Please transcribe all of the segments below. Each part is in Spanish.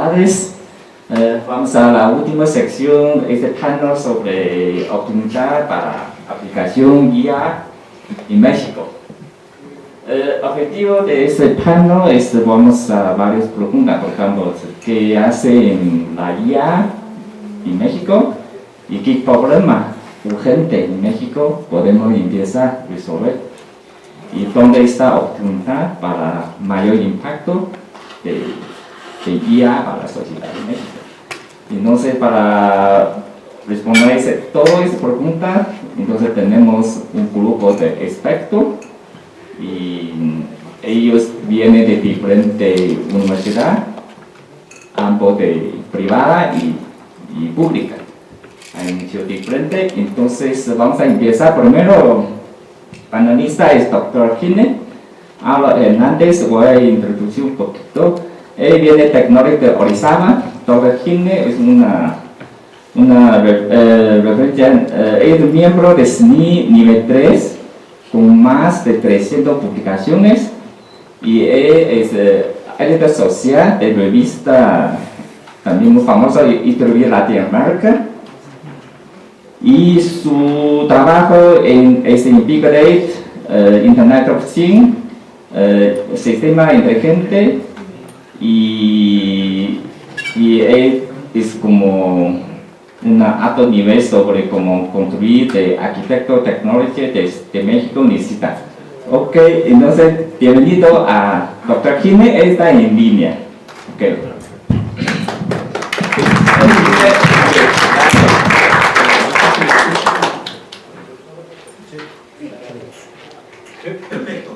tardes. Vamos a la última sección, este panel sobre oportunidad para aplicación guía en México. El objetivo de este panel es, vamos a varias preguntas, por ejemplo, ¿qué hace en la guía en México? ¿Y qué problema urgente en México podemos empezar a resolver? ¿Y dónde está la oportunidad para mayor impacto de guía para la sociedad de México? Entonces, para responder todas esas preguntas, entonces tenemos un grupo de expertos y ellos vienen de diferentes universidades, ambos de privada y pública. Hay muchos diferentes, entonces vamos a empezar primero. Panelista es Dr. Gine Álvaro Hernández. Voy a introducir un poquito. Él viene de Tecnológico de Orizaba. Dr. Gine es es miembro de SNI nivel 3 con más de 300 publicaciones y él es editor social de revista también muy famosa Historia Latinoamérica. Y su trabajo es en Big Data, Internet of Things, sistema inteligente y es como un alto nivel sobre cómo construir de arquitecto tecnología de México necesita. Ok, entonces bienvenido a Dr. Gine, está en línea. Okay. Perfecto.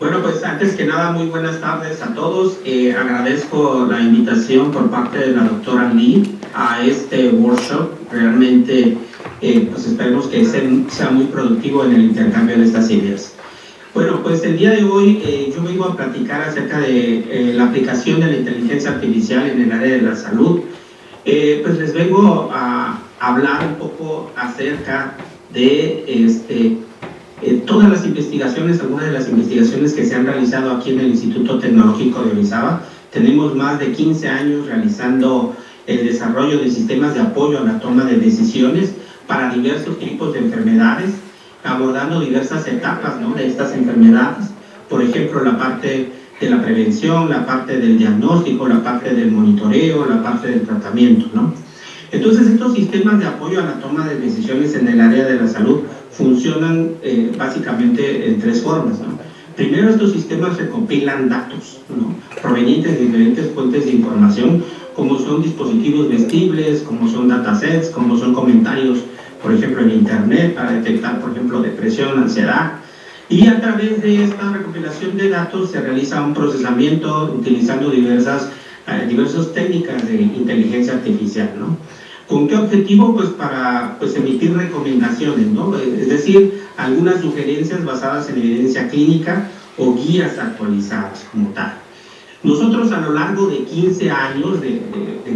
Bueno, pues antes que nada, muy buenas tardes a todos. Agradezco la invitación por parte de la doctora Lee a este workshop. Realmente, pues esperemos que sea muy productivo en el intercambio de estas ideas. Bueno, pues el día de hoy yo vengo a platicar acerca de la aplicación de la inteligencia artificial en el área de la salud. Pues les vengo a hablar un poco acerca de todas las investigaciones, algunas de las investigaciones que se han realizado aquí en el Instituto Tecnológico de Orizaba. Tenemos más de 15 años realizando el desarrollo de sistemas de apoyo a la toma de decisiones para diversos tipos de enfermedades, abordando diversas etapas, ¿no?, de estas enfermedades. Por ejemplo, la parte de la prevención, la parte del diagnóstico, la parte del monitoreo, la parte del tratamiento, ¿no? Entonces, estos sistemas de apoyo a la toma de decisiones en el área de la salud funcionan básicamente en tres formas, ¿no? Primero, estos sistemas recopilan datos, ¿no?, provenientes de diferentes fuentes de información, como son dispositivos vestibles, como son datasets, como son comentarios, por ejemplo, en Internet, para detectar, por ejemplo, depresión, ansiedad. Y a través de esta recopilación de datos se realiza un procesamiento utilizando diversas técnicas de inteligencia artificial, ¿no? ¿Con qué objetivo? Pues para emitir recomendaciones, ¿no? Es decir, algunas sugerencias basadas en evidencia clínica o guías actualizadas como tal. Nosotros a lo largo de 15 años de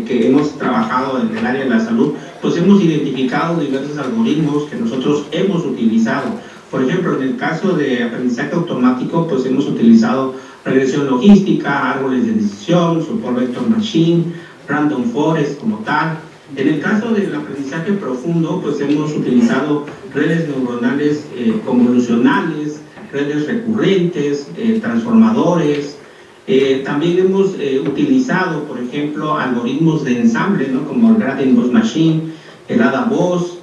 que hemos trabajado en el área de la salud, pues hemos identificado diversos algoritmos que nosotros hemos utilizado. Por ejemplo, en el caso de aprendizaje automático, pues hemos utilizado regresión logística, árboles de decisión, support vector machine, random forest como tal. En el caso del aprendizaje profundo, pues hemos utilizado redes neuronales convolucionales, redes recurrentes, transformadores. También hemos utilizado, por ejemplo, algoritmos de ensamble, ¿no?, como el Gradient Boss Machine, el ADA-Boss,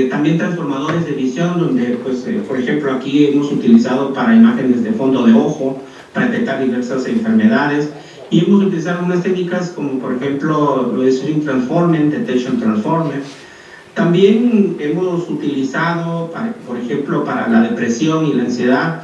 también transformadores de visión, donde, pues, por ejemplo, aquí hemos utilizado para imágenes de fondo de ojo, para detectar diversas enfermedades. Y hemos utilizado unas técnicas como, por ejemplo, lo de String Transformer, Detection Transformer. También hemos utilizado, por ejemplo, para la depresión y la ansiedad,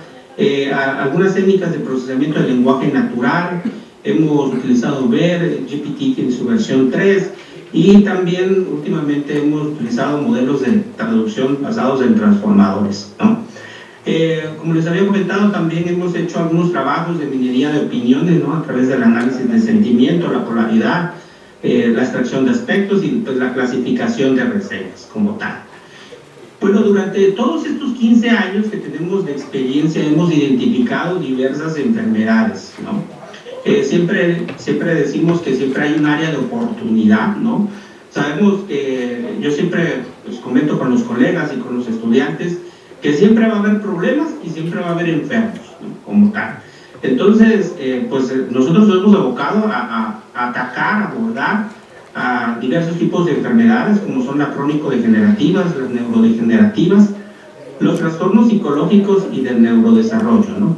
algunas técnicas de procesamiento del lenguaje natural. Hemos utilizado BERT, GPT en su versión 3, y también últimamente hemos utilizado modelos de traducción basados en transformadores, ¿no? Como les había comentado, también hemos hecho algunos trabajos de minería de opiniones, ¿no?, a través del análisis de sentimiento, la polaridad, la extracción de aspectos y pues la clasificación de reseñas como tal. Bueno, durante todos estos 15 años que tenemos de experiencia hemos identificado diversas enfermedades, ¿no? siempre decimos que siempre hay un área de oportunidad, ¿no? Sabemos que yo siempre pues, comento con los colegas y con los estudiantes que siempre va a haber problemas y siempre va a haber enfermos, ¿no? Como tal. Entonces, nosotros nos hemos abocado a atacar, a abordar a diversos tipos de enfermedades, como son las crónico-degenerativas, las neurodegenerativas, los trastornos psicológicos y del neurodesarrollo, ¿no?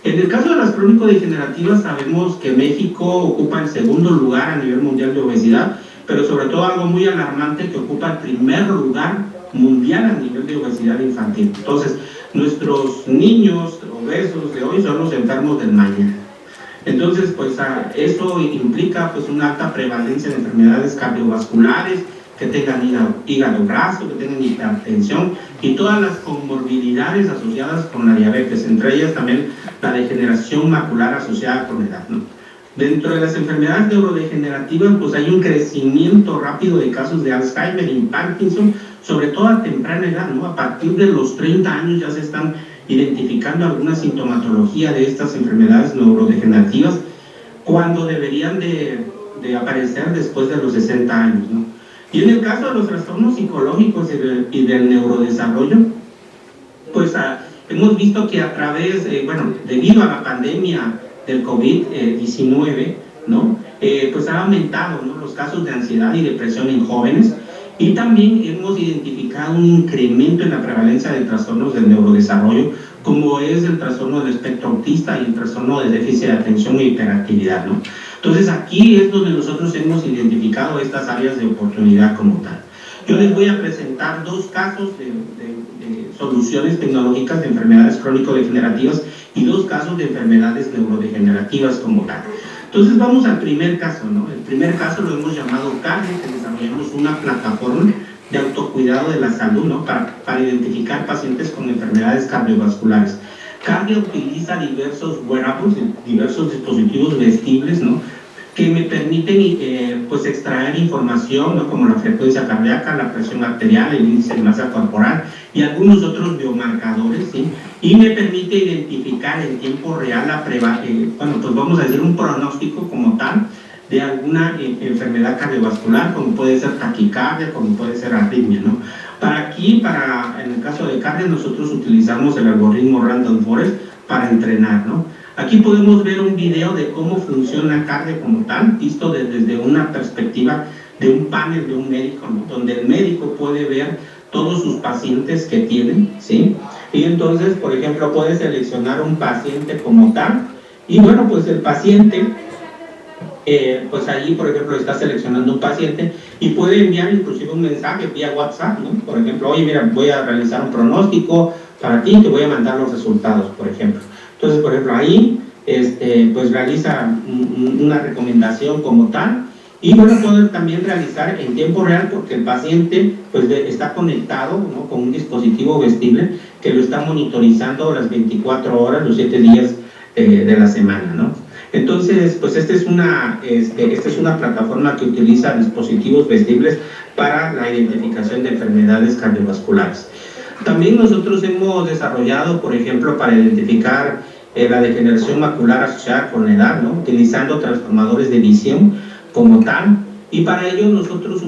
En el caso de las crónico-degenerativas sabemos que México ocupa el segundo lugar a nivel mundial de obesidad, pero sobre todo algo muy alarmante que ocupa el primer lugar mundial a nivel de obesidad infantil. Entonces, nuestros niños obesos de hoy son los enfermos del mañana. Entonces, pues eso implica pues una alta prevalencia de enfermedades cardiovasculares, que tengan hígado graso, que tengan hipertensión y todas las comorbilidades asociadas con la diabetes, entre ellas también la degeneración macular asociada con la edad, ¿no? Dentro de las enfermedades neurodegenerativas, pues hay un crecimiento rápido de casos de Alzheimer y Parkinson, sobre todo a temprana edad, ¿no? A partir de los 30 años ya se están identificando alguna sintomatología de estas enfermedades neurodegenerativas, cuando deberían de aparecer después de los 60 años, ¿no? Y en el caso de los trastornos psicológicos y del neurodesarrollo, pues hemos visto que a través, debido a la pandemia del COVID-19, ¿no? Pues ha aumentado, ¿no? Los casos de ansiedad y depresión en jóvenes, y también hemos identificado un incremento en la prevalencia de trastornos del neurodesarrollo, como es el trastorno del espectro autista y el trastorno de déficit de atención e hiperactividad, ¿no? Entonces aquí es donde nosotros hemos identificado estas áreas de oportunidad como tal. Yo les voy a presentar dos casos de soluciones tecnológicas de enfermedades crónico-degenerativas y dos casos de enfermedades neurodegenerativas como tal. Entonces vamos al primer caso, ¿no? El primer caso lo hemos llamado Cardio, que desarrollamos una plataforma de autocuidado de la salud, ¿no? Para identificar pacientes con enfermedades cardiovasculares. Cardio utiliza diversos wearables, diversos dispositivos vestibles, ¿no? Que me permiten pues extraer información, ¿no? Como la frecuencia cardíaca, la presión arterial, el índice de masa corporal y algunos otros biomarcadores, ¿sí? Y me permite identificar en tiempo real pues vamos a decir un pronóstico como tal de alguna enfermedad cardiovascular, como puede ser taquicardia, como puede ser arritmia, ¿no? En el caso de cardio, nosotros utilizamos el algoritmo Random Forest para entrenar, ¿no? Aquí podemos ver un video de cómo funciona cardio como tal, visto desde una perspectiva de un panel de un médico, ¿no? Donde el médico puede ver todos sus pacientes que tienen, ¿sí? Y entonces, por ejemplo, puede seleccionar un paciente como tal, y bueno, pues el paciente, pues allí, por ejemplo, está seleccionando un paciente y puede enviar inclusive un mensaje vía WhatsApp, ¿no? Por ejemplo, oye, mira, voy a realizar un pronóstico para ti, te voy a mandar los resultados, por ejemplo. Entonces, por ejemplo, ahí, pues realiza una recomendación como tal, y bueno, puede también realizar en tiempo real, porque el paciente pues está conectado, ¿no? Con un dispositivo vestible que lo está monitorizando las 24 horas, los 7 días de la semana, ¿no? Entonces, pues esta es una plataforma que utiliza dispositivos vestibles para la identificación de enfermedades cardiovasculares. También nosotros hemos desarrollado, por ejemplo, para identificar la degeneración macular asociada con la edad, ¿no? Utilizando transformadores de visión como tal, y para ello nosotros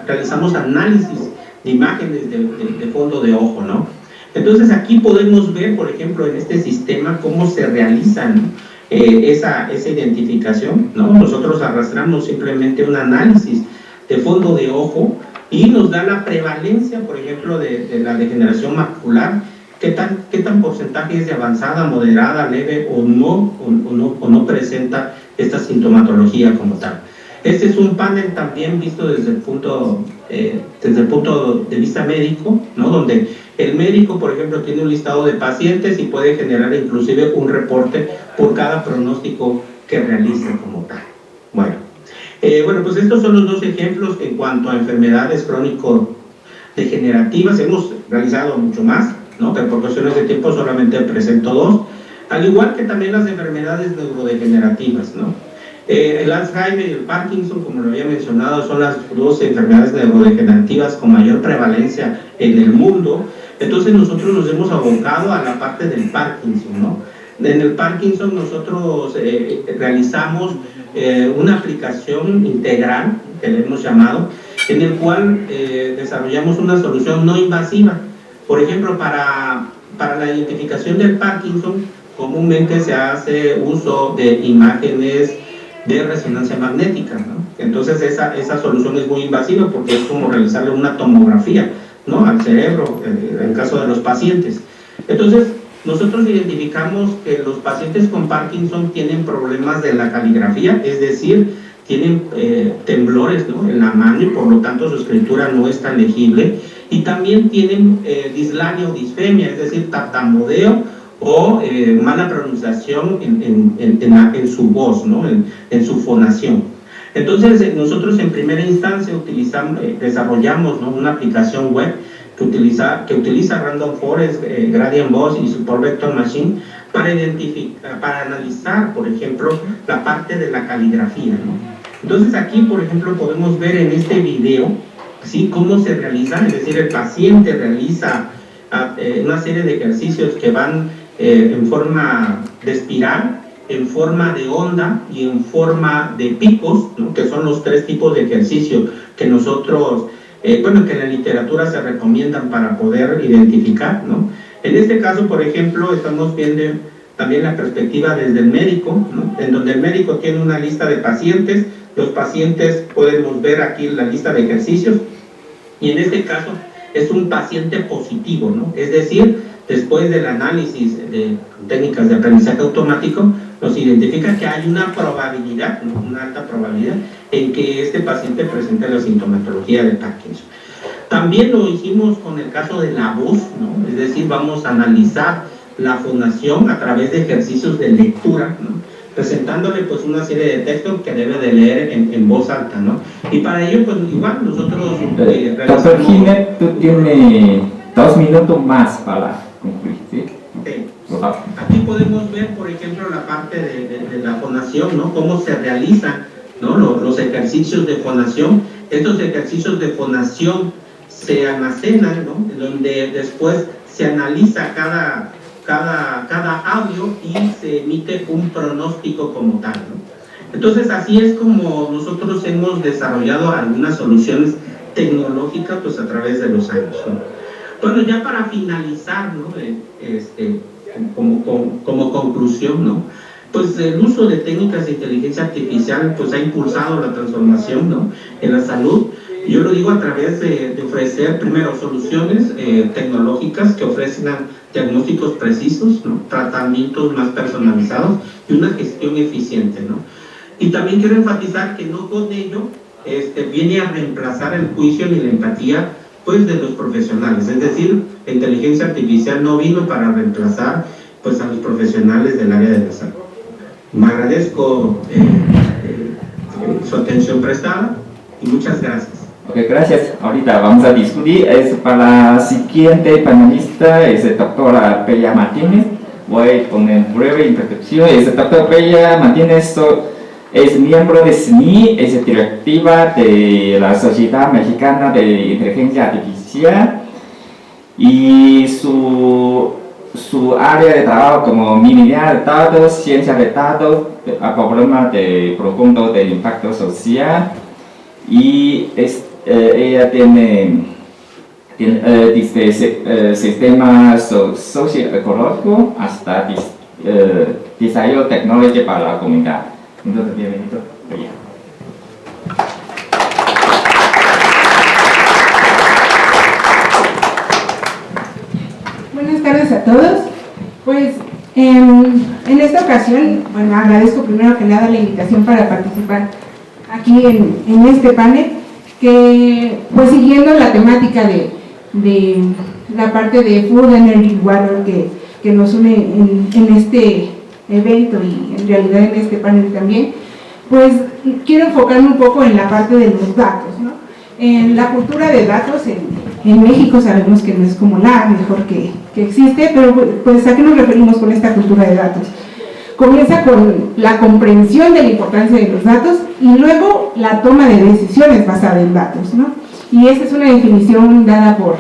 realizamos análisis de imágenes de fondo de ojo, ¿no? Entonces aquí podemos ver, por ejemplo, en este sistema cómo se realiza, ¿no? esa identificación, ¿no? Nosotros arrastramos simplemente un análisis de fondo de ojo y nos da la prevalencia, por ejemplo, de la degeneración macular, qué tan porcentaje es de avanzada, moderada, leve o no presenta esta sintomatología como tal. Este es un panel también visto desde el punto de vista médico, ¿no? Donde el médico, por ejemplo, tiene un listado de pacientes y puede generar inclusive un reporte por cada pronóstico que realiza como tal. Bueno, pues estos son los dos ejemplos en cuanto a enfermedades crónico-degenerativas. Hemos realizado mucho más, ¿no? Pero por cuestiones de tiempo solamente presento dos, al igual que también las enfermedades neurodegenerativas, ¿no? El Alzheimer y el Parkinson, como lo había mencionado, son las dos enfermedades neurodegenerativas con mayor prevalencia en el mundo. Entonces nosotros nos hemos abocado a la parte del Parkinson, ¿no? En el Parkinson nosotros realizamos una aplicación integral, que le hemos llamado, en el cual desarrollamos una solución no invasiva. Por ejemplo, para la identificación del Parkinson, comúnmente se hace uso de imágenes de resonancia magnética, ¿no? Entonces esa solución es muy invasiva porque es como realizarle una tomografía, ¿no?, al cerebro, en el caso de los pacientes. Entonces, nosotros identificamos que los pacientes con Parkinson tienen problemas de la caligrafía, es decir, tienen temblores, ¿no?, en la mano, y por lo tanto su escritura no es tan legible, y también tienen dislania o disfemia, es decir, tartamudeo o mala pronunciación en su voz, ¿no?, en su fonación. Entonces, nosotros en primera instancia desarrollamos, ¿no?, una aplicación web que utiliza Random Forest, Gradient Boss y Support Vector Machine para analizar, por ejemplo, la parte de la caligrafía, ¿no? Entonces aquí, por ejemplo, podemos ver en este video, ¿sí?, cómo se realiza, es decir, el paciente realiza una serie de ejercicios que van en forma de espiral, en forma de onda y en forma de picos, ¿no?, que son los tres tipos de ejercicio que nosotros, que en la literatura se recomiendan para poder identificar, ¿no? En este caso, por ejemplo, estamos viendo también la perspectiva desde el médico, ¿no?, en donde el médico tiene una lista de pacientes, los pacientes podemos ver aquí la lista de ejercicios, y en este caso es un paciente positivo, ¿no?, es decir, después del análisis de técnicas de aprendizaje automático, nos identifica que hay una probabilidad, una alta probabilidad, en que este paciente presente la sintomatología de Parkinson. También lo hicimos con el caso de la voz, ¿no?, es decir, vamos a analizar la fonación a través de ejercicios de lectura, ¿no?, presentándole pues una serie de textos que debe de leer en voz alta, ¿no? Y para ello, pues igual nosotros Doctor Jiménez, tú tienes 2 minutos más para concluir, ¿sí? Sí. Aquí podemos ver, por ejemplo, la parte de la fonación, ¿no?, cómo se realizan, ¿no?, los ejercicios de fonación. Estos ejercicios de fonación se almacenan, ¿no?, donde después se analiza cada audio y se emite un pronóstico como tal, ¿no? Entonces, así es como nosotros hemos desarrollado algunas soluciones tecnológicas pues a través de los años, ¿no? Bueno, ya para finalizar, ¿no?, como conclusión, ¿no?, pues el uso de técnicas de inteligencia artificial pues ha impulsado la transformación, ¿no?, en la salud. Yo lo digo a través de ofrecer primero soluciones tecnológicas que ofrezcan diagnósticos precisos, ¿no?, tratamientos más personalizados y una gestión eficiente, ¿no? Y también quiero enfatizar que no con ello viene a reemplazar el juicio ni la empatía pues de los profesionales, es decir, la inteligencia artificial no vino para reemplazar pues a los profesionales del área de la salud. Me agradezco su atención prestada y muchas gracias. Ok, gracias. Ahorita vamos a discutir. Para la siguiente panelista es la doctora Bella Martínez. Voy a poner breve introducción. Doctora Bella Martínez es miembro de SNI, es directiva de la Sociedad Mexicana de Inteligencia Artificial, y su área de trabajo como minería de datos, ciencia de datos, problemas de profundo de impacto social, y ella tiene desde sistemas socioecológicos hasta desarrollo tecnológico para la comunidad. Entonces, bienvenido. Buenas tardes a todos. Pues en esta ocasión, bueno, agradezco primero que nada la invitación para participar aquí en este panel, que pues siguiendo la temática de la parte de Food, Energy, Water que nos une en este evento y en realidad en este panel también, pues quiero enfocarme un poco en la parte de los datos, ¿no? En la cultura de datos en México sabemos que no es como la mejor que existe, pero pues ¿a qué nos referimos con esta cultura de datos? Comienza con la comprensión de la importancia de los datos y luego la toma de decisiones basada en datos, ¿no? Y esta es una definición dada por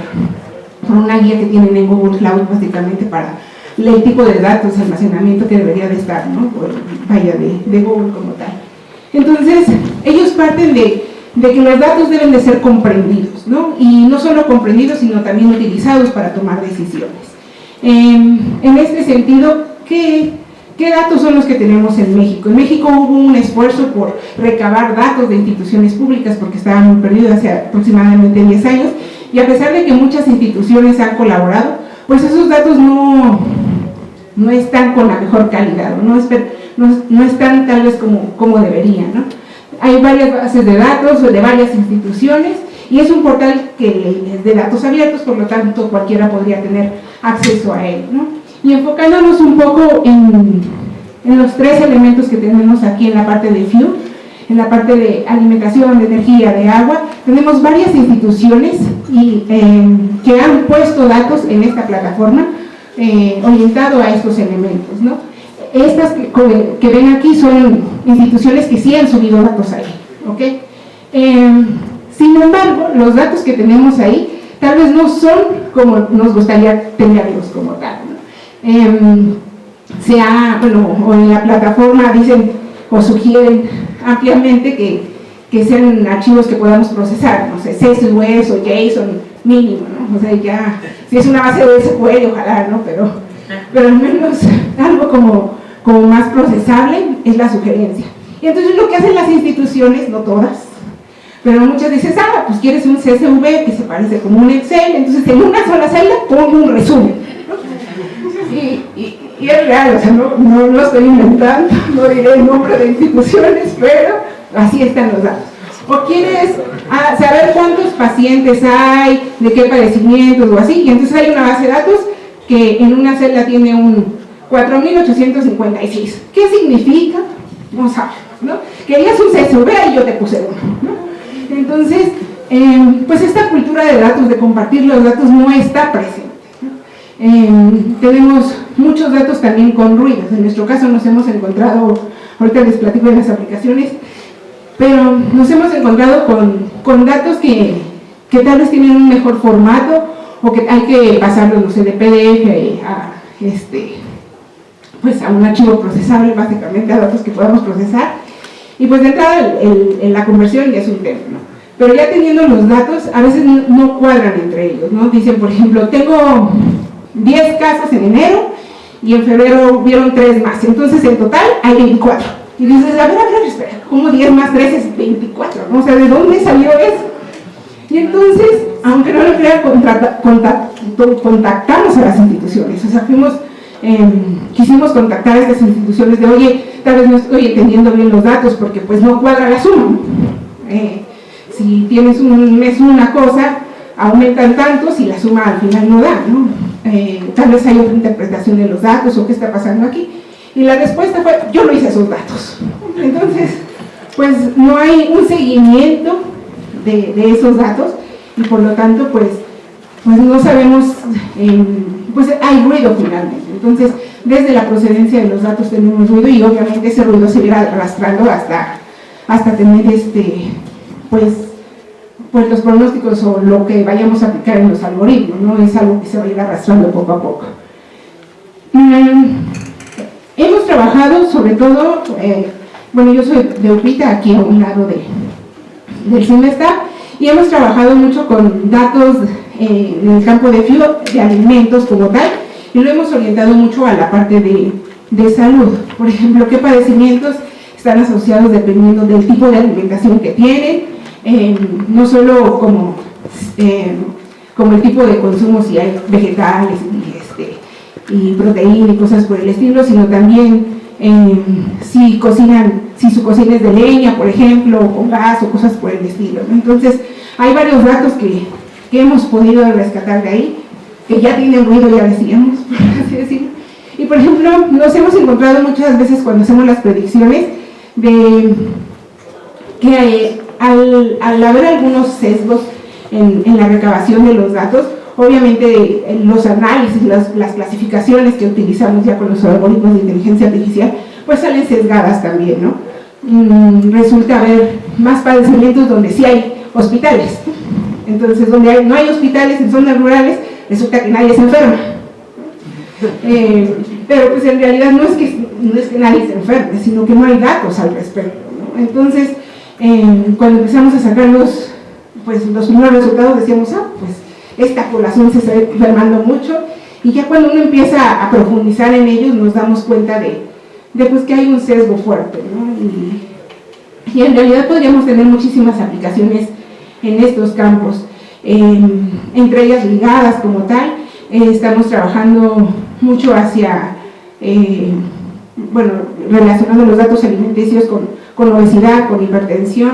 una guía que tienen en Google Cloud básicamente para el tipo de datos, almacenamiento que debería de estar, ¿no? Vaya, de Google como tal. Entonces, ellos parten de que los datos deben de ser comprendidos, ¿no? Y no solo comprendidos, sino también utilizados para tomar decisiones. En este sentido, ¿qué datos son los que tenemos en México? En México hubo un esfuerzo por recabar datos de instituciones públicas porque estaban muy perdidos hace aproximadamente 10 años, y a pesar de que muchas instituciones han colaborado, pues esos datos no están con la mejor calidad, no están tal vez como deberían, ¿no? Hay varias bases de datos de varias instituciones y es un portal que es de datos abiertos, por lo tanto cualquiera podría tener acceso a él, ¿no? Y enfocándonos un poco en los 3 elementos que tenemos aquí en la parte de FIU, en la parte de alimentación, de energía, de agua, tenemos varias instituciones que han puesto datos en esta plataforma orientado a estos elementos, ¿no? Estas que ven aquí son instituciones que sí han subido datos ahí, ¿ok? Sin embargo, los datos que tenemos ahí tal vez no son como nos gustaría tenerlos como tal, ¿no? O en la plataforma dicen o sugieren ampliamente que sean archivos que podamos procesar, no sé, CSV o JSON mínimo, ¿no? O sea, ya, si es una base de SQL, ojalá, ¿no? Pero al menos algo como más procesable es la sugerencia. Y entonces lo que hacen las instituciones, no todas, pero muchas dicen, pues quieres un CSV que se parece como un Excel, entonces en una sola celda pongo un resumen, ¿no? Y es real, o sea, no lo estoy inventando, no diré el nombre de instituciones, pero así están los datos. O quieres saber cuántos pacientes hay, de qué padecimientos o así, y entonces hay una base de datos que en una celda tiene un 4.856. ¿Qué significa? No sabes, ¿no? Querías un CSV y yo te puse uno, ¿no? Entonces, pues esta cultura de datos, de compartir los datos, no está presente, ¿no? Tenemos muchos datos también con ruidos. En nuestro caso nos hemos encontrado, ahorita les platico de las aplicaciones, pero nos hemos encontrado con datos que tal vez tienen un mejor formato o que hay que pasarlos, no sé, de PDF a un archivo procesable, básicamente a datos que podamos procesar, y pues de entrada la conversión ya es un tema, ¿no? Pero ya teniendo los datos, a veces no cuadran entre ellos, ¿no? Dicen, por ejemplo, tengo 10 casos en enero y en febrero hubieron 3 más, entonces en total hay 24. Y dices, a ver, espera, ¿cómo 10 más 3 es 24? ¿No? O sea, ¿de dónde salió eso? Y entonces, aunque no lo crean, contactamos a las instituciones, o sea, quisimos contactar a estas instituciones de, oye, tal vez no estoy entendiendo bien los datos porque pues no cuadra la suma. Si tienes un mes una cosa, aumentan tantos y la suma al final no da, ¿no? Tal vez hay otra interpretación de los datos o qué está pasando aquí. Y la respuesta fue, yo no hice esos datos. Entonces, pues no hay un seguimiento de esos datos y por lo tanto, pues no sabemos, pues hay ruido finalmente. Entonces, desde la procedencia de los datos tenemos ruido y obviamente ese ruido se irá arrastrando hasta tener pues los pronósticos o lo que vayamos a aplicar en los algoritmos, ¿no? Es algo que se va a ir arrastrando poco a poco. Hemos trabajado sobre todo, yo soy de UPITA, aquí a un lado del CIMESTAP, y hemos trabajado mucho con datos en el campo de FIU, de alimentos como tal, y lo hemos orientado mucho a la parte de salud. Por ejemplo, qué padecimientos están asociados dependiendo del tipo de alimentación que tienen, no solo como el tipo de consumo, si hay vegetales y proteína y cosas por el estilo, sino también si su cocina es de leña, por ejemplo, o con gas o cosas por el estilo, ¿no? Entonces, hay varios datos que hemos podido rescatar de ahí, que ya tienen ruido, ya decíamos, por así decirlo. Y por ejemplo, nos hemos encontrado muchas veces cuando hacemos las predicciones de que al haber algunos sesgos en la recabación de los datos, obviamente los análisis, las clasificaciones que utilizamos ya con los algoritmos de inteligencia artificial, pues salen sesgadas también, ¿no? Resulta haber más padecimientos donde sí hay hospitales. Entonces, donde no hay hospitales en zonas rurales, resulta que nadie se enferma. Pero pues en realidad no es que nadie se enferme, sino que no hay datos al respecto, ¿no? Entonces, cuando empezamos a sacar los primeros resultados decíamos, pues esta población se está enfermando mucho, y ya cuando uno empieza a profundizar en ellos nos damos cuenta de pues que hay un sesgo fuerte, ¿no? Y en realidad podríamos tener muchísimas aplicaciones en estos campos, entre ellas ligadas como tal. Estamos trabajando mucho hacia, relacionando los datos alimenticios con obesidad, con hipertensión,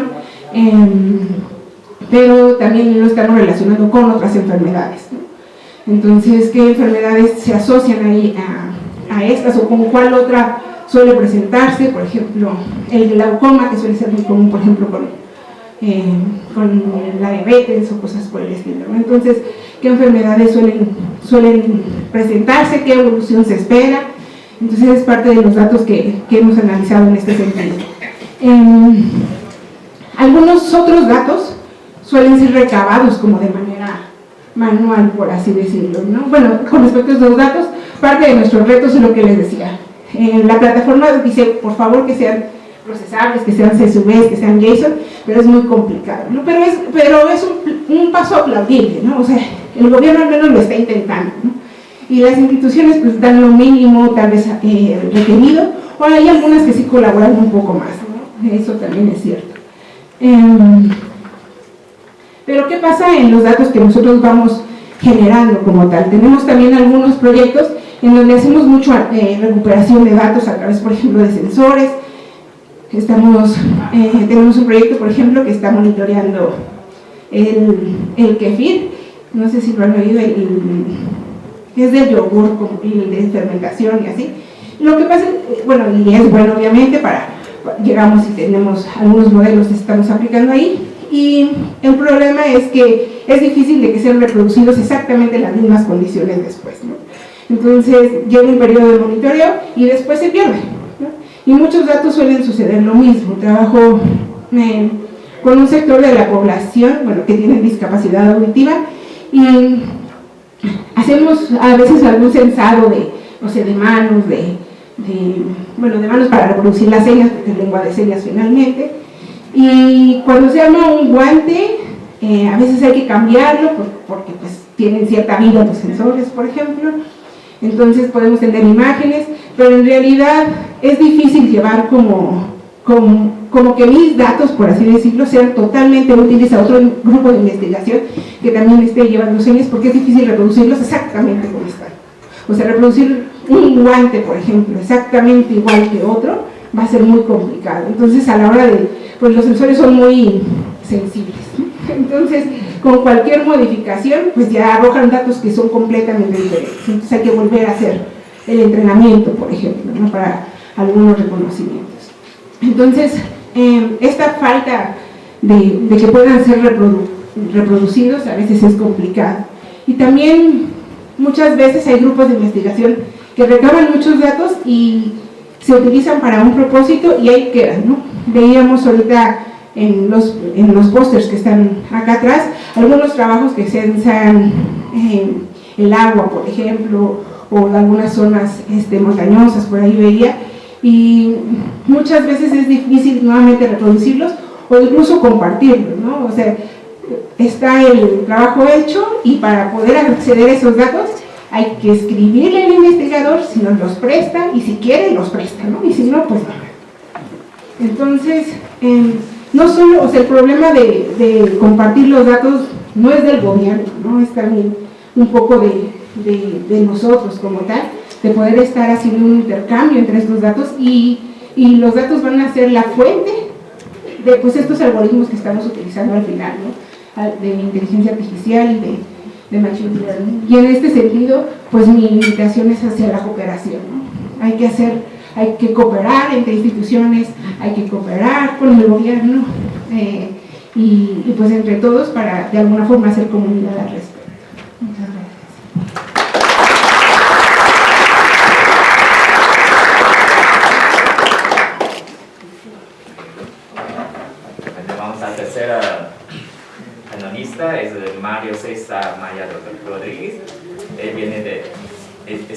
pero también lo estamos relacionando con otras enfermedades, ¿no? Entonces, ¿qué enfermedades se asocian ahí a estas, o con cuál otra suele presentarse? Por ejemplo, el glaucoma, que suele ser muy común, por ejemplo, con la diabetes o cosas por el estilo, ¿no? Entonces, ¿qué enfermedades suelen presentarse? ¿Qué evolución se espera? Entonces, es parte de los datos que hemos analizado en este sentido. Algunos otros datos suelen ser recabados como de manera manual, por así decirlo, ¿no? Bueno, con respecto a estos datos, parte de nuestros retos es lo que les decía. La plataforma dice, por favor, que sean procesables, que sean CSV, que sean JSON, pero es muy complicado, ¿no? Pero es un paso aplaudible, ¿no? O sea, el gobierno al menos lo está intentando, ¿no? Y las instituciones pues dan lo mínimo tal vez requerido, o hay algunas que sí colaboran un poco más, ¿no? Eso también es cierto. Pero ¿qué pasa en los datos que nosotros vamos generando como tal? Tenemos también algunos proyectos en donde hacemos mucho recuperación de datos a través, por ejemplo, de sensores. Tenemos un proyecto, por ejemplo, que está monitoreando el kefir, no sé si lo han oído, es del yogur, de fermentación y así. Lo que pasa, y es bueno obviamente, llegamos y tenemos algunos modelos que estamos aplicando ahí, y el problema es que es difícil de que sean reproducidos exactamente en las mismas condiciones después, ¿no? Entonces llega un periodo de monitoreo y después se pierde, ¿no? Y muchos datos suelen suceder lo mismo. Trabajo con un sector de la población, que tiene discapacidad auditiva, y hacemos a veces algún censado de manos, de manos para reproducir las señas, porque es lengua de señas finalmente, y cuando se arma un guante, a veces hay que cambiarlo porque pues tienen cierta vida los sensores, por ejemplo. Entonces podemos tener imágenes, pero en realidad es difícil llevar como que mis datos, por así decirlo, sean totalmente útiles a otro grupo de investigación que también esté llevando señas, porque es difícil reproducirlos exactamente como están. O sea, reproducir un guante, por ejemplo, exactamente igual que otro, va a ser muy complicado. Entonces, a la hora pues los sensores son muy sensibles, ¿no? Entonces, con cualquier modificación, pues ya arrojan datos que son completamente diferentes. Entonces hay que volver a hacer el entrenamiento, por ejemplo, ¿no? Para algunos reconocimientos. Entonces, esta falta de que puedan ser reproducidos a veces es complicado. Y también muchas veces hay grupos de investigación que recaban muchos datos y se utilizan para un propósito y ahí quedan, ¿no? Veíamos ahorita en los pósters que están acá atrás, algunos trabajos que censan el agua, por ejemplo, o algunas zonas montañosas, por ahí veía, y muchas veces es difícil nuevamente reproducirlos o incluso compartirlos, ¿no? O sea, está el trabajo hecho y para poder acceder a esos datos hay que escribirle al investigador si nos los presta, y si quiere los presta, ¿no? Y si no, pues no. Entonces, no solo, el problema de compartir los datos no es del gobierno, ¿no? Es también un poco de nosotros como tal, de poder estar haciendo un intercambio entre estos datos, y los datos van a ser la fuente de pues estos algoritmos que estamos utilizando al final, ¿no? De inteligencia artificial y de machine learning. Y en este sentido, pues mi invitación es hacia la cooperación, ¿no? Hay que cooperar entre instituciones, hay que cooperar con el gobierno, y pues entre todos para de alguna forma hacer comunidad al respecto. Muchas gracias. Vamos a la tercera analista, es Mario César Maya Rodríguez. Él viene de el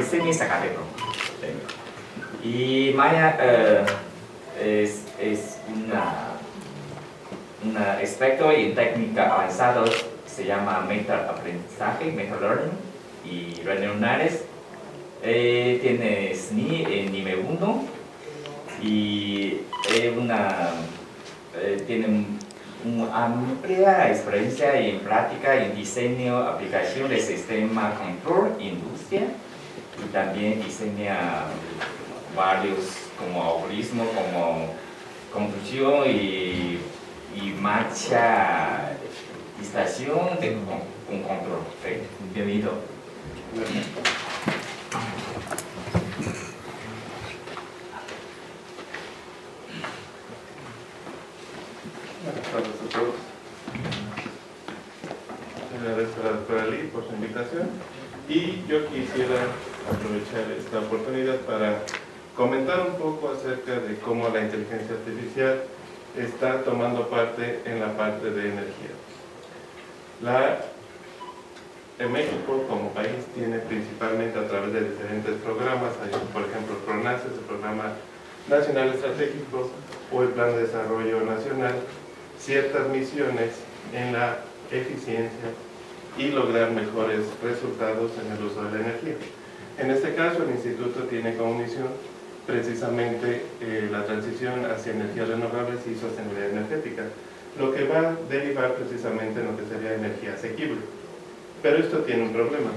semi-académico. Y Maya es un aspecto en técnica avanzada, se llama meta-aprendizaje, meta-learning y redes neuronales. Tiene SNI en nivel 1 y tiene una amplia experiencia en práctica en diseño, aplicación de sistema control, industria, y también diseña varios como algoritmos, como construcción y marcha, estación con control. Bienvenido. Buenas tardes a todos. Agradezco a la doctora Lee por su invitación y yo quisiera aprovechar esta oportunidad para comentar un poco acerca de cómo la inteligencia artificial está tomando parte en la parte de energía. En México, como país, tiene principalmente a través de diferentes programas, hay, por ejemplo, PRONACES, el Programa Nacional Estratégico, o el Plan de Desarrollo Nacional, ciertas misiones en la eficiencia y lograr mejores resultados en el uso de la energía. En este caso, el Instituto tiene como misión precisamente la transición hacia energías renovables y sostenibilidad energética, lo que va a derivar precisamente en lo que sería energía asequible. Pero esto tiene un problema.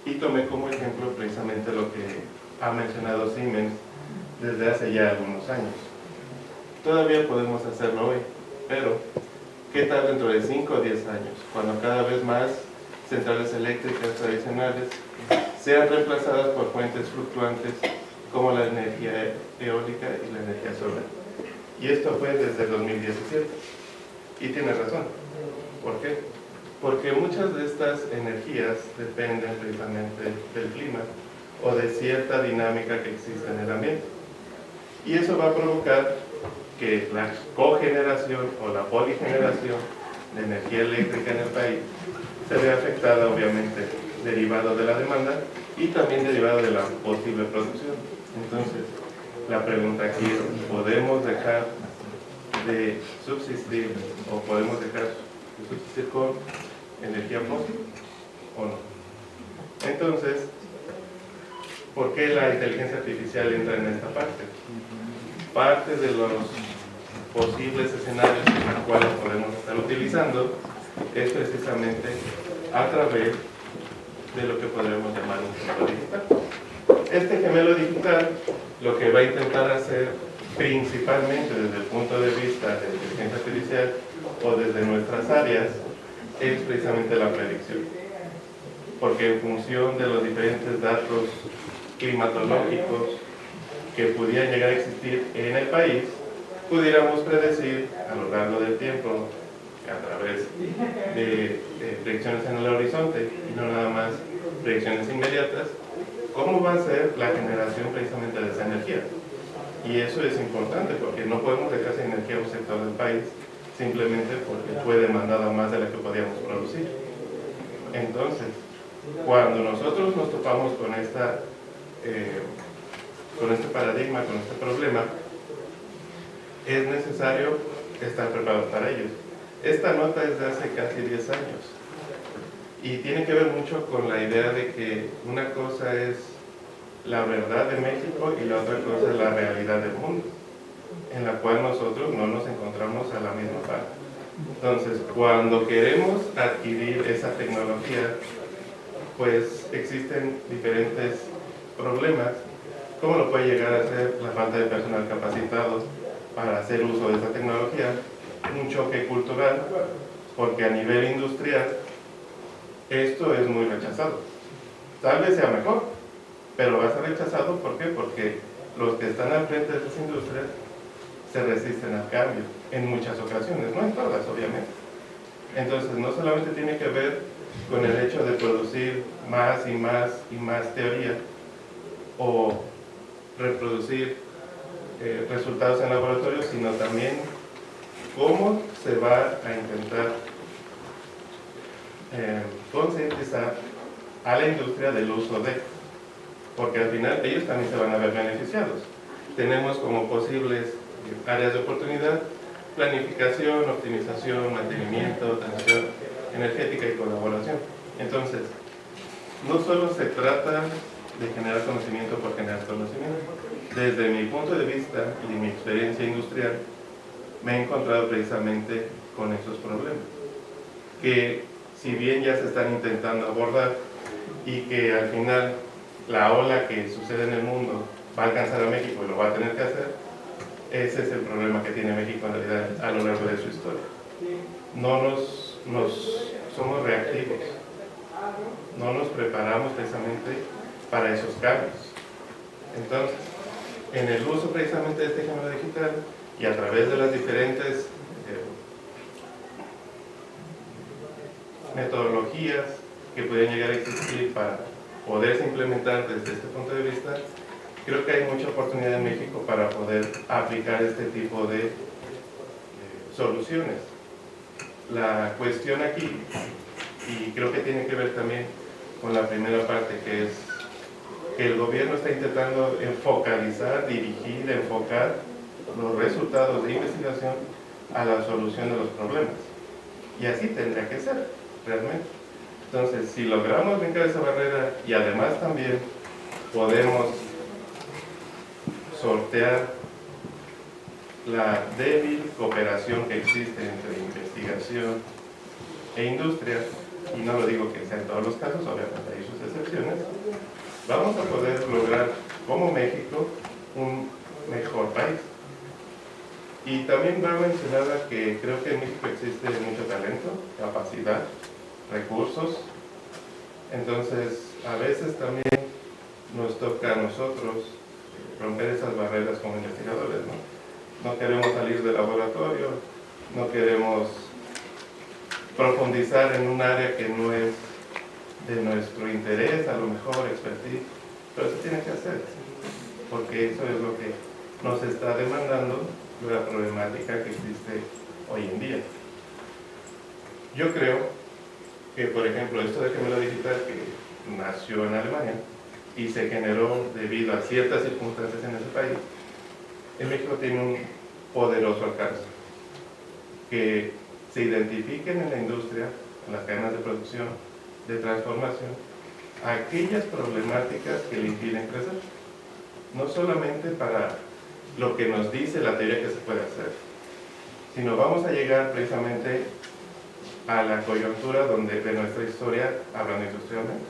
Y tomé como ejemplo precisamente lo que ha mencionado Siemens desde hace ya algunos años. Todavía podemos hacerlo hoy, pero ¿qué tal dentro de 5 o 10 años? Cuando cada vez más centrales eléctricas tradicionales sean reemplazadas por fuentes fluctuantes como la energía eólica y la energía solar. Y esto fue desde el 2017. Y tiene razón. ¿Por qué? Porque muchas de estas energías dependen precisamente del clima o de cierta dinámica que existe en el ambiente. Y eso va a provocar que la cogeneración o la poligeneración de energía eléctrica en el país se vea afectada, obviamente, derivado de la demanda y también derivado de la posible producción. Entonces, la pregunta aquí es, ¿podemos dejar de subsistir o podemos dejar de subsistir con energía fósil o no? Entonces, ¿por qué la inteligencia artificial entra en esta parte? Parte de los posibles escenarios en los cuales podemos estar utilizando es precisamente a través de lo que podremos llamar un gemelo digital. Este gemelo digital lo que va a intentar hacer principalmente desde el punto de vista de inteligencia artificial o desde nuestras áreas es precisamente la predicción, porque en función de los diferentes datos climatológicos que pudieran llegar a existir en el país, pudiéramos predecir a lo largo del tiempo, a través de predicciones en el horizonte y no nada más predicciones inmediatas, cómo va a ser la generación precisamente de esa energía. Y eso es importante porque no podemos dejar esa energía a un sector del país simplemente porque fue demandada más de la que podíamos producir. Entonces, cuando nosotros nos topamos con este paradigma, con este problema, es necesario estar preparados para ellos. Esta nota es de hace casi 10 años y tiene que ver mucho con la idea de que una cosa es la verdad de México y la otra cosa es la realidad del mundo, en la cual nosotros no nos encontramos a la misma par. Entonces, cuando queremos adquirir esa tecnología, pues existen diferentes problemas. ¿Cómo lo puede llegar a ser la falta de personal capacitado para hacer uso de esa tecnología? Un choque cultural, porque a nivel industrial esto es muy rechazado. Tal vez sea mejor, pero va a ser rechazado. ¿Por qué? Porque los que están al frente de esas industrias se resisten al cambio en muchas ocasiones, no en todas, obviamente. Entonces, no solamente tiene que ver con el hecho de producir más y más y más teoría o reproducir resultados en laboratorio, sino también cómo se va a intentar concientizar a la industria del uso de, porque al final ellos también se van a ver beneficiados. Tenemos como posibles áreas de oportunidad planificación, optimización, mantenimiento, transición energética y colaboración. Entonces, no solo se trata de generar conocimiento por generar conocimiento. Desde mi punto de vista y mi experiencia industrial, me he encontrado precisamente con esos problemas, que si bien ya se están intentando abordar y que al final la ola que sucede en el mundo va a alcanzar a México y lo va a tener que hacer, ese es el problema que tiene México en realidad a lo largo de su historia. No somos reactivos, no nos preparamos precisamente para esos cambios. Entonces, en el uso precisamente de este género digital y a través de las diferentes metodologías que pueden llegar a existir para poderse implementar desde este punto de vista, creo que hay mucha oportunidad en México para poder aplicar este tipo de soluciones. La cuestión aquí, y creo que tiene que ver también con la primera parte, que es que el gobierno está intentando focalizar, dirigir, enfocar los resultados de investigación a la solución de los problemas. Y así tendría que ser, realmente. Entonces, si logramos brincar esa barrera y además también podemos sortear la débil cooperación que existe entre investigación e industria, y no lo digo que sea en todos los casos, obviamente hay sus excepciones, vamos a poder lograr como México un mejor país. Y también va mencionada que creo que en México existe mucho talento, capacidad, recursos. Entonces, a veces también nos toca a nosotros romper esas barreras como investigadores, ¿no? No queremos salir del laboratorio, no queremos profundizar en un área que no es de nuestro interés, a lo mejor expertise, pero eso tiene que hacer, porque eso es lo que nos está demandando la problemática que existe hoy en día. Yo creo que, por ejemplo, esto de gemelo digital que nació en Alemania y se generó debido a ciertas circunstancias en ese país, en México tiene un poderoso alcance. Que se identifiquen en la industria, en las cadenas de producción, de transformación, aquellas problemáticas que le impiden crecer. No solamente para lo que nos dice la teoría que se puede hacer, sino vamos a llegar precisamente a la coyuntura donde de nuestra historia, hablando industrialmente,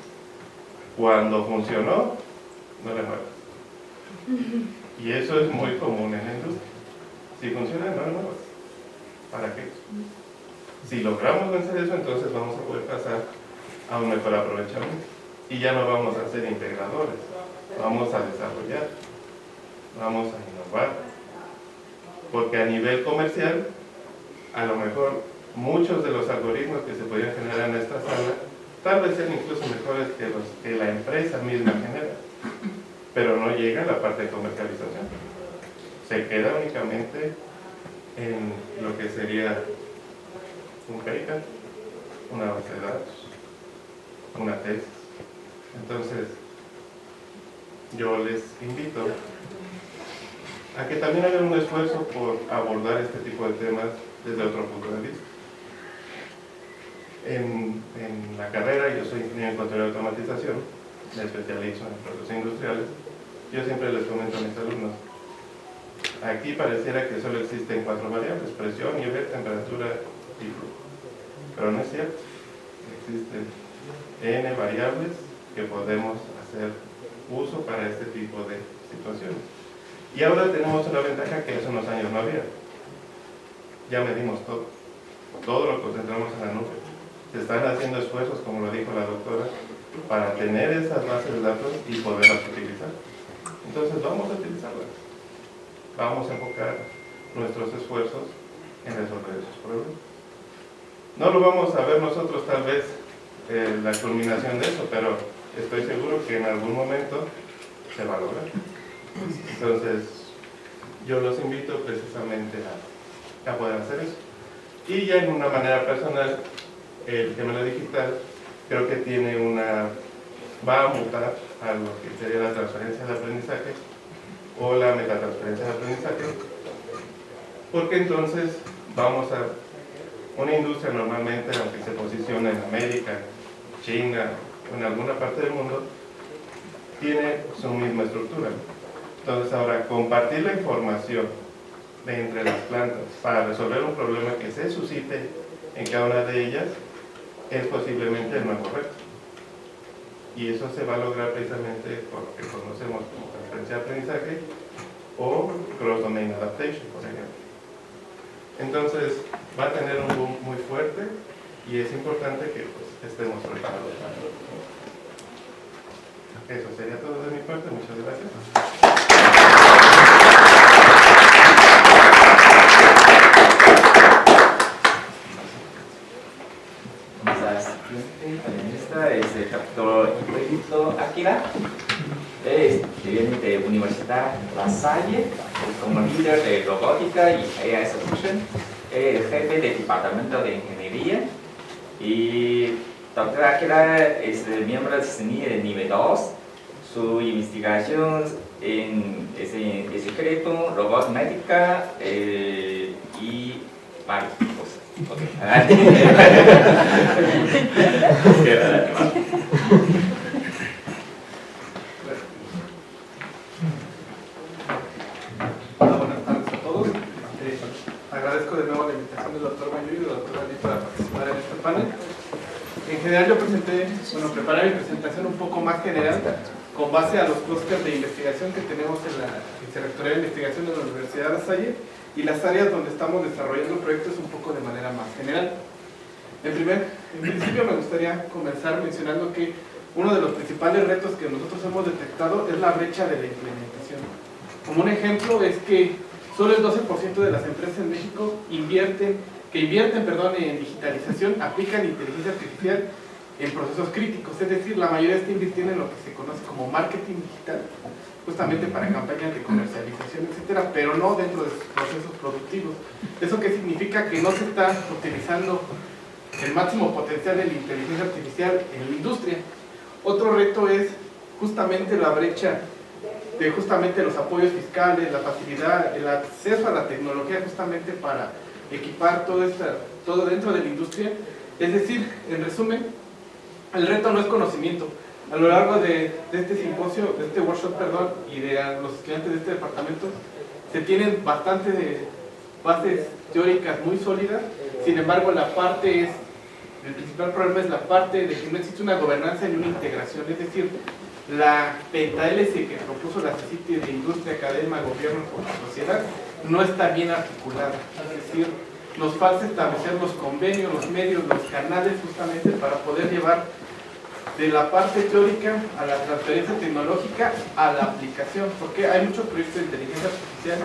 cuando funcionó, no le muevas. Y eso es muy común en la industria. Si funciona, no le muevas. ¿Para qué? Si logramos vencer eso, entonces vamos a poder pasar a un mejor aprovechamiento. Y ya no vamos a ser integradores, vamos a desarrollar, vamos a innovar. Porque a nivel comercial, a lo mejor muchos de los algoritmos que se podrían generar en esta sala, tal vez sean incluso mejores que los que la empresa misma genera, pero no llega a la parte de comercialización. Se queda únicamente en lo que sería un paper, una base de datos, una tesis. Entonces, yo les invito a que también hagan un esfuerzo por abordar este tipo de temas desde otro punto de vista. En la carrera, yo soy ingeniero en control de automatización, me especializo en procesos industriales. Yo siempre les comento a mis alumnos, aquí pareciera que solo existen 4 variables: presión, nivel, temperatura y flujo. Pero no es cierto. Existen N variables que podemos hacer uso para este tipo de situaciones. Y ahora tenemos una ventaja que hace unos años no había. Ya medimos todo lo concentramos en la nube. Se están haciendo esfuerzos, como lo dijo la doctora, para tener esas bases de datos y poderlas utilizar. Entonces vamos a utilizarlas. Vamos a enfocar nuestros esfuerzos en resolver esos problemas. No lo vamos a ver nosotros tal vez la culminación de eso, pero estoy seguro que en algún momento se va a lograr. Entonces, yo los invito precisamente a poder hacer eso. Y ya en una manera personal, el gemelo digital creo que va a mutar a lo que sería la transferencia de aprendizaje o la metatransferencia de aprendizaje, porque entonces vamos a una industria normalmente, aunque se posiciona en América, China o en alguna parte del mundo, tiene su misma estructura. Entonces ahora compartir la información de entre las plantas para resolver un problema que se suscite en cada una de ellas es posiblemente el más correcto. Y eso se va a lograr precisamente por lo que conocemos como transferencia de aprendizaje o cross-domain adaptation, por ejemplo. Entonces va a tener un boom muy fuerte y es importante que pues, estemos preparados para ello. Eso sería todo de mi parte, muchas gracias. Siguiente panelista es el doctor Hipólito Ávila, que viene de Universidad La Salle, como líder de robótica y AI Solution, el jefe del departamento de ingeniería. Y doctor Ávila es miembro del CNI de nivel 2. Su investigación es en secreto, robótica y varias cosas. Okay. Buenas tardes a todos. Agradezco de nuevo la invitación del doctor Mayuri y del doctor Ali para participar en este panel. En general yo preparé mi presentación un poco más general con base a los clústeres de investigación que tenemos en la Vicerrectoría de Investigación de la Universidad de La Salle y las áreas donde estamos desarrollando proyectos un poco de manera más general. En principio me gustaría comenzar mencionando que uno de los principales retos que nosotros hemos detectado es la brecha de la implementación. Como un ejemplo es que solo el 12% de las empresas en México invierten en digitalización, aplican inteligencia artificial en procesos críticos, es decir, la mayoría está invirtiendo en lo que se conoce como marketing digital, justamente para campañas de comercialización, etcétera, pero no dentro de sus procesos productivos. ¿Eso qué significa? Que no se está utilizando el máximo potencial de la inteligencia artificial en la industria. Otro reto es justamente la brecha de justamente los apoyos fiscales, la facilidad, el acceso a la tecnología justamente para equipar todo dentro de la industria. Es decir, en resumen, el reto no es conocimiento. A lo largo de este simposio, de este workshop, y de los estudiantes de este departamento, se tienen bastantes bases teóricas muy sólidas. Sin embargo, el principal problema es la parte de que no existe una gobernanza ni una integración. Es decir, la PENTALC que propuso la CICIT de Industria, Academia, Gobierno por la Sociedad no está bien articulada. Es decir, nos falta establecer los convenios, los medios, los canales justamente para poder llevar de la parte teórica a la transferencia tecnológica a la aplicación, porque hay muchos proyectos de inteligencia artificial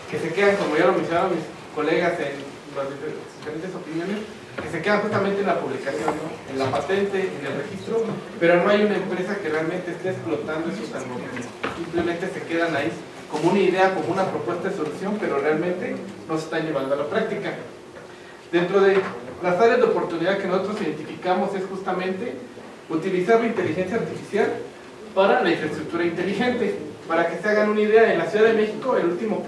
que se quedan, como ya lo mencionaron mis colegas en las diferentes opiniones, que se quedan justamente en la publicación, ¿no? En la patente, en el registro, pero no hay una empresa que realmente esté explotando esos algoritmos. Simplemente se quedan ahí como una idea, como una propuesta de solución, pero realmente no se están llevando a la práctica. Dentro de las áreas de oportunidad que nosotros identificamos es justamente utilizar la inteligencia artificial para la infraestructura inteligente. Para que se hagan una idea, en la Ciudad de México, el último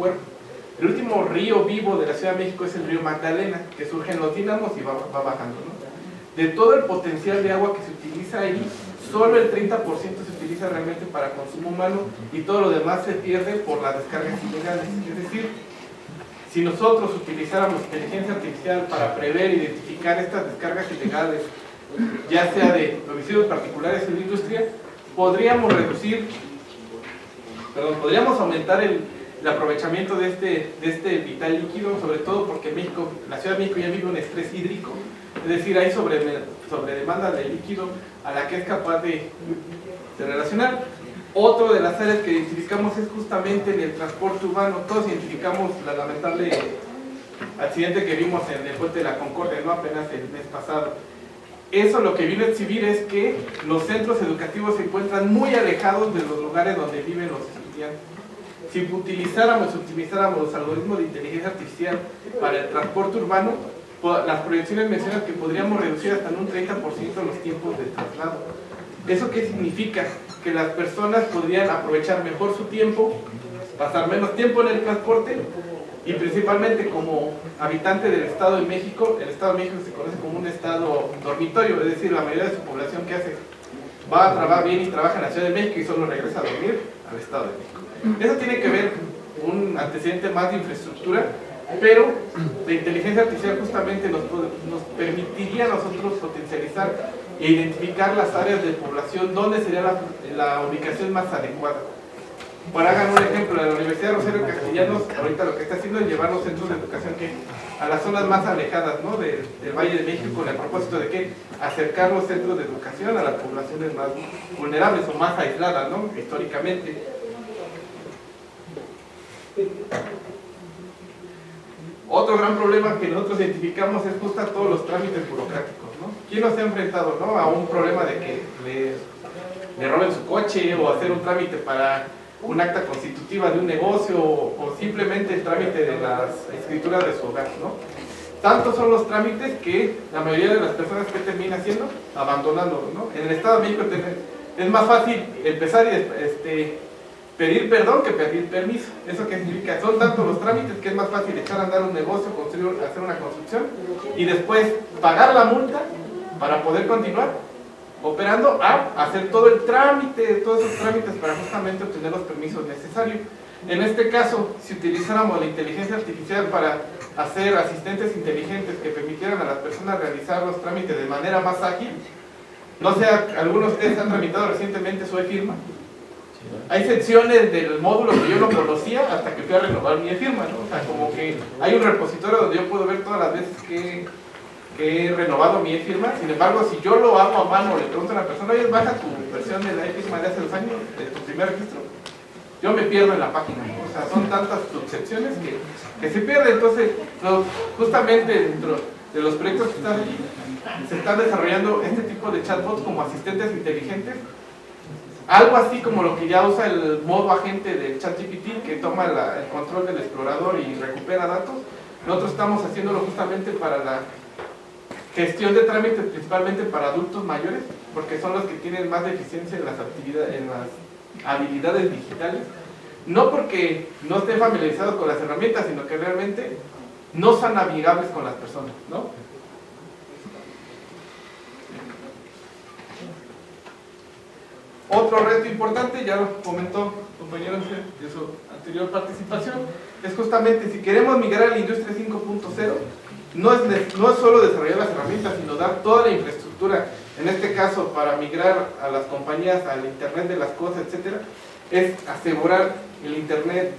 río vivo de la Ciudad de México es el río Magdalena, que surge en los dínamos y va bajando, ¿no? De todo el potencial de agua que se utiliza ahí, solo el 30% se utiliza realmente para consumo humano y todo lo demás se pierde por las descargas ilegales. Es decir, si nosotros utilizáramos inteligencia artificial para prever e identificar estas descargas ilegales, ya sea de domicilios particulares en la industria, podríamos aumentar el aprovechamiento de este vital líquido, sobre todo porque la Ciudad de México ya vive un estrés hídrico, es decir, hay sobredemanda de líquido a la que es capaz de relacionar. Otro de las áreas que identificamos es justamente en el transporte urbano. Todos identificamos la lamentable accidente que vimos en el puente de la Concordia, ¿no? Apenas el mes pasado. Eso lo que vino a exhibir es que los centros educativos se encuentran muy alejados de los lugares donde viven los estudiantes. Si utilizáramos los algoritmos de inteligencia artificial para el transporte urbano, las proyecciones mencionan que podríamos reducir hasta en un 30% los tiempos de traslado. ¿Eso qué significa? Que las personas podrían aprovechar mejor su tiempo, pasar menos tiempo en el transporte, y principalmente como habitante del Estado de México, el Estado de México se conoce como un estado dormitorio, es decir, la mayoría de su población que hace va a trabajar bien y trabaja en la Ciudad de México y solo regresa a dormir al Estado de México. Eso tiene que ver un antecedente más de infraestructura, pero la inteligencia artificial justamente nos permitiría a nosotros potencializar e identificar las áreas de población donde sería la ubicación más adecuada. Para hagan un ejemplo, la Universidad Rosario Castellanos ahorita lo que está haciendo es llevar los centros de educación a las zonas más alejadas, ¿no?, del Valle de México, con el propósito de que acercar los centros de educación a las poblaciones más vulnerables o más aisladas, ¿no?, históricamente. Otro gran problema que nosotros identificamos es justo todos los trámites burocráticos, ¿no? ¿Quién nos ha enfrentado, ¿no?, a un problema de que le roben su coche, o hacer un trámite para un acta constitutiva de un negocio, o simplemente el trámite de las escrituras de su hogar, ¿no? Tantos son los trámites que la mayoría de las personas que termina haciendo, abandonándolo, ¿no? En el Estado de México es más fácil empezar y pedir perdón que pedir permiso. ¿Eso qué significa? Son tantos los trámites que es más fácil echar a andar un negocio, hacer una construcción y después pagar la multa para poder continuar operando, a hacer todo el trámite, todos esos trámites para justamente obtener los permisos necesarios. En este caso, si utilizáramos la inteligencia artificial para hacer asistentes inteligentes que permitieran a las personas realizar los trámites de manera más ágil, no sé, algunos de ustedes han tramitado recientemente su e-firma. Hay secciones del módulo que yo no conocía hasta que fui a renovar mi e-firma, ¿no? O sea, como que hay un repositorio donde yo puedo ver todas las veces que he renovado mi e-firma. Sin embargo, si yo lo hago a mano, le pregunto a la persona, oye, baja tu versión de la e-firma de hace 2 años, de tu primer registro, yo me pierdo en la página, ¿no? O sea, son tantas subsecciones que se pierden. Entonces, justamente dentro de los proyectos que están aquí, se están desarrollando este tipo de chatbots como asistentes inteligentes, algo así como lo que ya usa el modo agente del ChatGPT, que toma el control del explorador y recupera datos. Nosotros estamos haciéndolo justamente para la gestión de trámites, principalmente para adultos mayores, porque son los que tienen más deficiencia en las habilidades digitales, no porque no estén familiarizados con las herramientas, sino que realmente no son amigables con las personas, ¿no? Otro reto importante, ya lo comentó compañeros de su anterior participación, es justamente si queremos migrar a la industria 5.0, no es solo desarrollar las herramientas, sino dar toda la infraestructura. En este caso, para migrar a las compañías al Internet de las cosas, etcétera, es asegurar el Internet,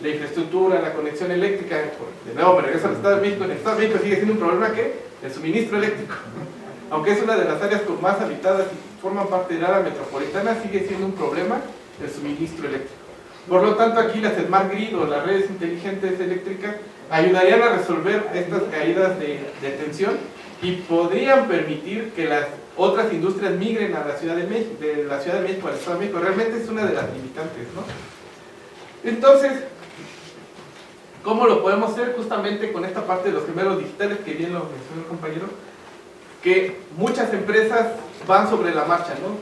la infraestructura, la conexión eléctrica. De nuevo me regreso al Estado de México. En el Estado de México sigue siendo un problema que el suministro eléctrico, aunque es una de las áreas más habitadas y forman parte del área metropolitana, sigue siendo un problema el suministro eléctrico. Por lo tanto, aquí las Smart Grid o las redes inteligentes eléctricas ayudarían a resolver estas caídas de tensión y podrían permitir que las otras industrias migren a la Ciudad de México, al Estado de México. Realmente es una de las limitantes, ¿no? Entonces, ¿cómo lo podemos hacer? Justamente con esta parte de los gemelos digitales, que bien lo mencionó el compañero, que muchas empresas van sobre la marcha, ¿no?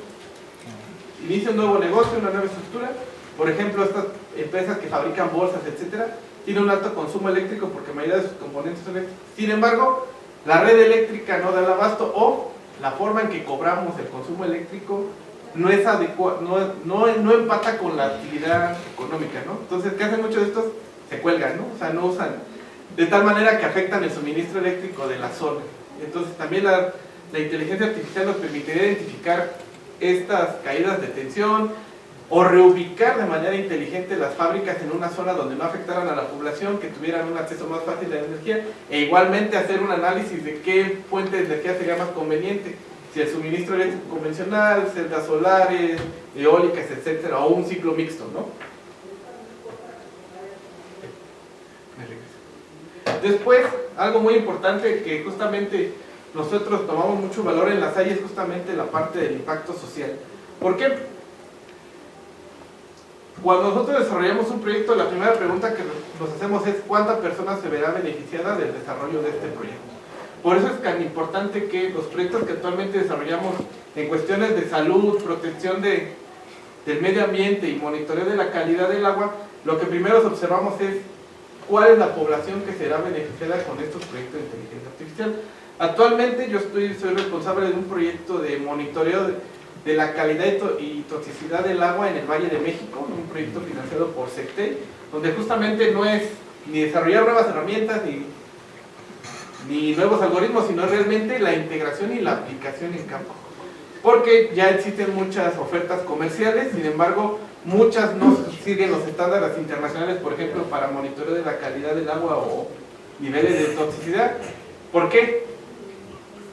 Inicia un nuevo negocio, una nueva estructura. Por ejemplo, estas empresas que fabrican bolsas, etcétera, tienen un alto consumo eléctrico porque la mayoría de sus componentes son eléctricos. Sin embargo, la red eléctrica no da el abasto, o la forma en que cobramos el consumo eléctrico no es adecuada, no empata con la actividad económica, ¿no? Entonces, ¿qué hacen muchos de estos? Se cuelgan, ¿no? O sea, no usan, de tal manera que afectan el suministro eléctrico de la zona. Entonces, también la inteligencia artificial nos permitiría identificar estas caídas de tensión, o reubicar de manera inteligente las fábricas en una zona donde no afectaran a la población, que tuvieran un acceso más fácil a la energía, e igualmente hacer un análisis de qué fuente de energía sería más conveniente, si el suministro eléctrico convencional, celdas solares, eólicas, etcétera, o un ciclo mixto, ¿no? Después, algo muy importante que justamente nosotros tomamos mucho valor en la SAI es justamente la parte del impacto social. ¿Por qué? Cuando nosotros desarrollamos un proyecto, la primera pregunta que nos hacemos es ¿cuántas personas se verá beneficiada del desarrollo de este proyecto? Por eso es tan importante que los proyectos que actualmente desarrollamos en cuestiones de salud, protección del medio ambiente y monitoreo de la calidad del agua, lo que primero observamos es cuál es la población que será beneficiada con estos proyectos de inteligencia artificial. Actualmente yo soy responsable de un proyecto de monitoreo de la calidad y toxicidad del agua en el Valle de México, un proyecto financiado por SECTEI, donde justamente no es ni desarrollar nuevas herramientas ni nuevos algoritmos, sino realmente la integración y la aplicación en campo. Porque ya existen muchas ofertas comerciales, sin embargo, muchas no siguen los estándares internacionales, por ejemplo, para monitoreo de la calidad del agua o niveles de toxicidad. ¿Por qué?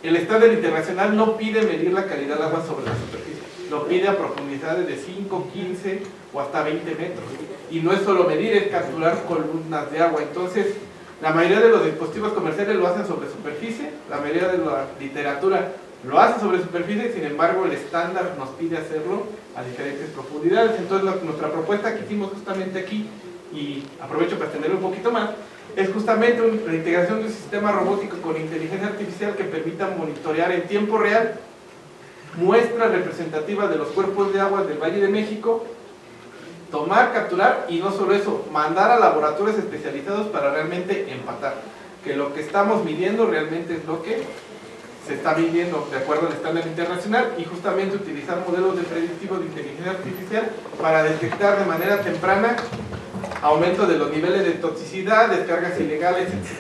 El estándar internacional no pide medir la calidad del agua sobre la superficie, lo pide a profundidades de 5, 15 o hasta 20 metros. Y no es solo medir, es capturar columnas de agua. Entonces, la mayoría de los dispositivos comerciales lo hacen sobre superficie, la mayoría de la literatura lo hace sobre superficie, sin embargo el estándar nos pide hacerlo a diferentes profundidades. Entonces nuestra propuesta que hicimos justamente aquí, y aprovecho para extenderlo un poquito más, es justamente la integración de un sistema robótico con inteligencia artificial que permita monitorear en tiempo real muestras representativas de los cuerpos de agua del Valle de México, tomar, capturar y no solo eso, mandar a laboratorios especializados para realmente empatar, que lo que estamos midiendo realmente es lo que se está midiendo de acuerdo al estándar internacional, y justamente utilizar modelos de predictivos de inteligencia artificial para detectar de manera temprana aumento de los niveles de toxicidad, descargas ilegales, etc.